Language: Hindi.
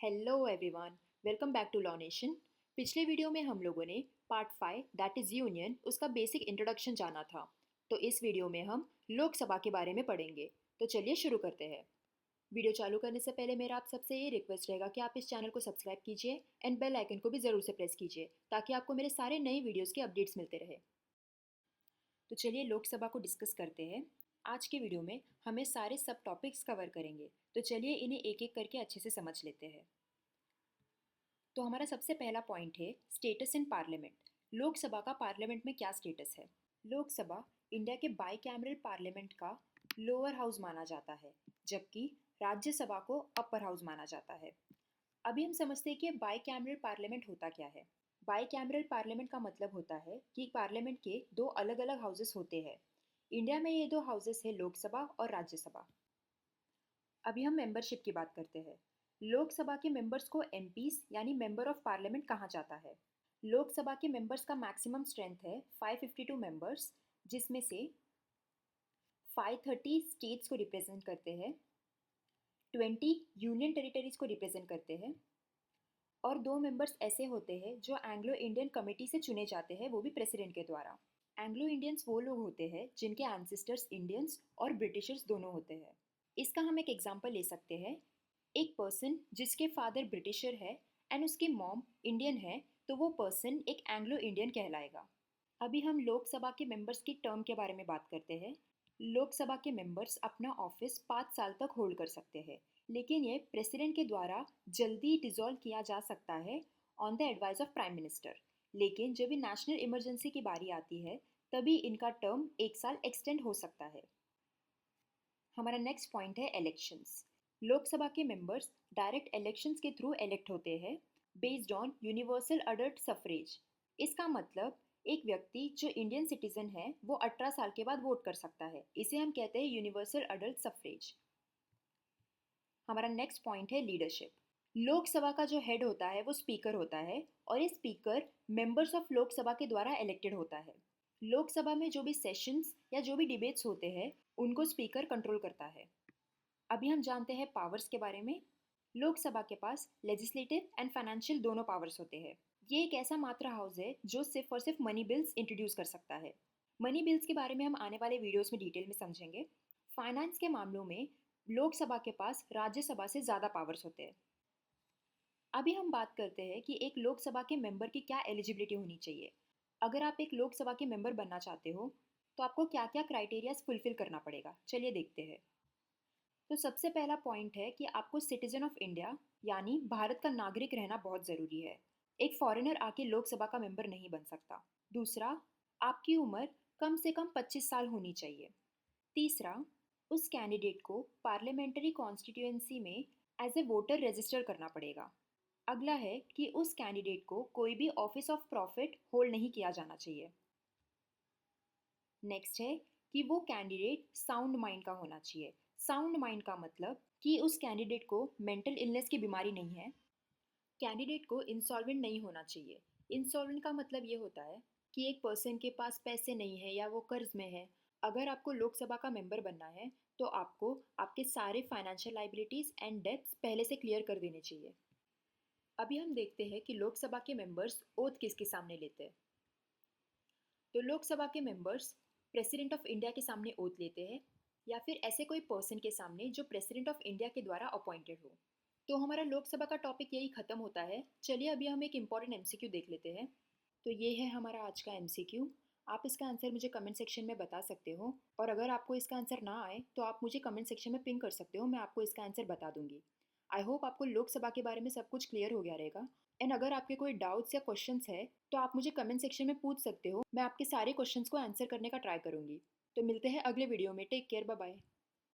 Hello everyone, welcome back to law nation. पिछले वीडियो में हम लोगों ने पार्ट 5 दैट इज़ यूनियन उसका बेसिक इंट्रोडक्शन जाना था। तो इस वीडियो में हम लोकसभा के बारे में पढ़ेंगे। तो चलिए शुरू करते हैं। वीडियो चालू करने से पहले मेरा आप सबसे ये रिक्वेस्ट रहेगा कि आप इस चैनल को सब्सक्राइब कीजिए एंड बेल आइकन को भी ज़रूर से प्रेस कीजिए ताकि आपको मेरे सारे नए वीडियोज़ के अपडेट्स मिलते रहे। तो चलिए लोकसभा को डिस्कस करते हैं। आज के वीडियो में हमें सारे सब टॉपिक्स कवर करेंगे, तो चलिए इन्हें एक एक करके अच्छे से समझ लेते हैं। तो हमारा सबसे पहला पॉइंट है स्टेटस इन पार्लियामेंट। लोकसभा का पार्लियामेंट में क्या स्टेटस है? लोकसभा इंडिया के बाईकैमरल पार्लियामेंट का लोअर हाउस माना जाता है, जबकि राज्यसभा को अपर हाउस माना जाता है। अभी हम समझते हैं कि बाईकैमरल पार्लियामेंट होता क्या है। बाईकैमरल पार्लियामेंट का मतलब होता है कि पार्लियामेंट के दो अलग अलग हाउसेस होते हैं। इंडिया में ये दो हाउसेस है लोकसभा और राज्यसभा। अभी हम मेंबरशिप की बात करते हैं। लोकसभा के मेंबर्स को एमपीज यानी मेंबर ऑफ पार्लियामेंट कहा जाता है। लोकसभा के मेंबर्स का मैक्सिमम स्ट्रेंथ है 552 मेंबर्स, जिसमें से 530 स्टेट्स को रिप्रेजेंट करते हैं, 20 यूनियन टेरिटरीज को रिप्रेजेंट करते हैं और दो मेंबर्स ऐसे होते हैं जो एंग्लो इंडियन कमेटी से चुने जाते हैं, वो भी प्रेसिडेंट के द्वारा। एंग्लो इंडियंस वो लोग होते हैं जिनके एंसेस्टर्स इंडियंस और ब्रिटिशर्स दोनों होते हैं। इसका हम एक एग्जांपल ले सकते हैं। एक पर्सन जिसके फादर ब्रिटिशर है एंड उसकी मॉम इंडियन है, तो वो पर्सन एक एंग्लो इंडियन कहलाएगा। अभी हम लोकसभा के मेंबर्स की टर्म के बारे में बात करते हैं। लोकसभा के मेंबर्स अपना ऑफिस 5 साल तक होल्ड कर सकते हैं, लेकिन ये प्रेसिडेंट के द्वारा जल्दी डिसॉल्व किया जा सकता है on the advice of prime minister. लेकिन जब भी नेशनल इमरजेंसी की बारी आती है तभी इनका टर्म 1 साल एक्सटेंड हो सकता है। हमारा नेक्स्ट पॉइंट है इलेक्शंस। लोकसभा के मेंबर्स डायरेक्ट इलेक्शंस के थ्रू इलेक्ट होते हैं based on universal adult suffrage. इसका मतलब एक व्यक्ति जो इंडियन सिटीजन है वो 18 साल के बाद वोट कर सकता है। इसे हम कहते हैं यूनिवर्सल अडल्ट सफरेज। हमारा नेक्स्ट पॉइंट है लीडरशिप। लोकसभा का जो हेड होता है वो स्पीकर होता है और ये स्पीकर मेंबर्स ऑफ लोकसभा के द्वारा इलेक्टेड होता है। लोकसभा में जो भी सेशंस या जो भी डिबेट्स होते हैं उनको स्पीकर कंट्रोल करता है। अभी हम जानते हैं पावर्स के बारे में। लोकसभा के पास लेजिस्लेटिव एंड फाइनेंशियल दोनों पावर्स होते हैं। ये एक ऐसा मात्र हाउस है जो सिर्फ और सिर्फ मनी बिल्स इंट्रोड्यूस कर सकता है। मनी बिल्स के बारे में हम आने वाले वीडियोस में डिटेल में समझेंगे। फाइनेंस के मामलों में लोकसभा के पास राज्यसभा से ज़्यादा पावर्स होते हैं। अभी हम बात करते हैं कि एक लोकसभा के मेंबर की क्या एलिजिबिलिटी होनी चाहिए। अगर आप एक लोकसभा के मेंबर बनना चाहते हो तो आपको क्या क्या क्राइटेरियाज फुलफिल करना पड़ेगा, चलिए देखते हैं। तो सबसे पहला पॉइंट है कि आपको सिटीजन ऑफ इंडिया यानी भारत का नागरिक रहना बहुत ज़रूरी है। एक फॉरेनर आके लोकसभा का मेंबर नहीं बन सकता। दूसरा, आपकी उम्र कम से कम 25 साल होनी चाहिए। तीसरा, उस कैंडिडेट को पार्लियामेंट्री कॉन्स्टिट्यूएंसी में एज ए वोटर रजिस्टर करना पड़ेगा। अगला है कि उस कैंडिडेट को कोई भी ऑफिस ऑफ प्रॉफिट होल्ड नहीं किया जाना चाहिए। नेक्स्ट है कि वो कैंडिडेट साउंड माइंड का होना चाहिए। साउंड माइंड का मतलब कि उस कैंडिडेट को मेंटल इलनेस की बीमारी नहीं है। कैंडिडेट को इंसॉल्वेंट नहीं होना चाहिए। इंसॉल्वेंट का मतलब ये होता है कि एक पर्सन के पास पैसे नहीं है या वो कर्ज में है। अगर आपको लोकसभा का मेंबर बनना है तो आपको आपके सारे फाइनेंशियल लाइबिलिटीज एंड डेब्ट्स पहले से क्लियर कर देने चाहिए। अभी हम देखते हैं कि लोकसभा के मेंबर्स ओथ किसके सामने लेते हैं। तो लोकसभा के मेंबर्स प्रेसिडेंट ऑफ इंडिया के सामने ओथ लेते हैं या फिर ऐसे कोई पर्सन के सामने जो प्रेसिडेंट ऑफ इंडिया के द्वारा अपॉइंटेड हो। तो हमारा लोकसभा का टॉपिक यही खत्म होता है। चलिए अभी हम एक इम्पॉर्टेंट एमसीक्यू देख लेते हैं। तो ये है हमारा आज का एमसीक्यू। आप इसका आंसर मुझे कमेंट सेक्शन में बता सकते हो और अगर आपको इसका आंसर ना आए तो आप मुझे कमेंट सेक्शन में पिंग कर सकते हो, मैं आपको इसका आंसर बता दूंगी। आई होप आपको लोकसभा के बारे में सब कुछ क्लियर हो गया रहेगा। एंड अगर आपके कोई डाउट्स या क्वेश्चंस है तो आप मुझे कमेंट सेक्शन में पूछ सकते हो, मैं आपके सारे क्वेश्चंस को आंसर करने का ट्राई करूंगी। तो मिलते हैं अगले वीडियो में। Take care, bye bye.